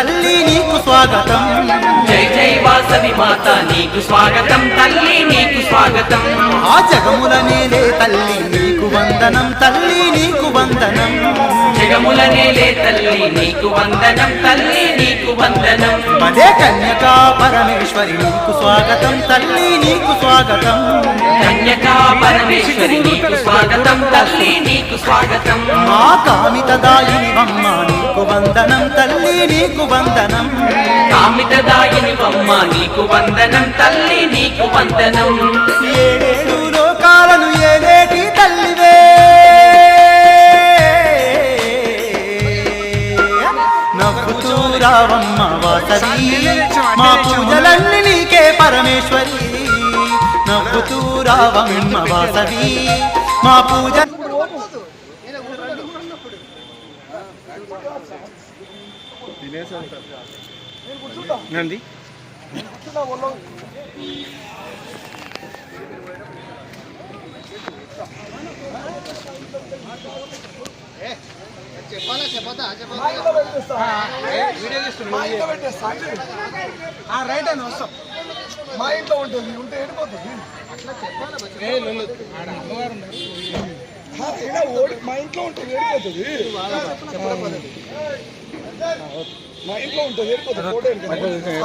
తల్లి నీకు స్వాగతం జై జై వాసవి మాత నీకు స్వాగతం తల్లి నీకు స్వాగతం ఆ జగముల నేలే తల్లి నీకు వందనం తల్లి నీకు వందనం జగముల నేలే తల్లి నీకు వందనం తల్లి నీకు వందనం పదే కన్యకా పరమేశ్వరి నీకు స్వాగతం తల్లి నీకు స్వాగతం కన్యకా పరమేశ్వరి నీకు స్వాగతం తల్లి నీకు స్వాగతం మా కామితదాయిని అమ్మ నీకు వందనం తల్లి నీకు వందనం కామితదాయిని అమ్మ నీకు వందనం తల్లి నీకు వందనం ఏడేడు లోకాలను ఏలేటి తల్లివే నవ్వుతూ రావమ్మ వాసవి మా పూజలన్నీ నీకే పరమేశ్వరి నవ్వుతూ రావమ్మ వాసవి మా పూజ నంది రైట్ అని వస్తాం మా ఇంట్లో ఉంటుంది ఉంటే వెళ్ళిపోతుంది మా ఇంట్లో ఉంటే వెళ్ళిపోతుంది మా ఇంట్లో ఉంటుంది వెళ్ళిపోతుంది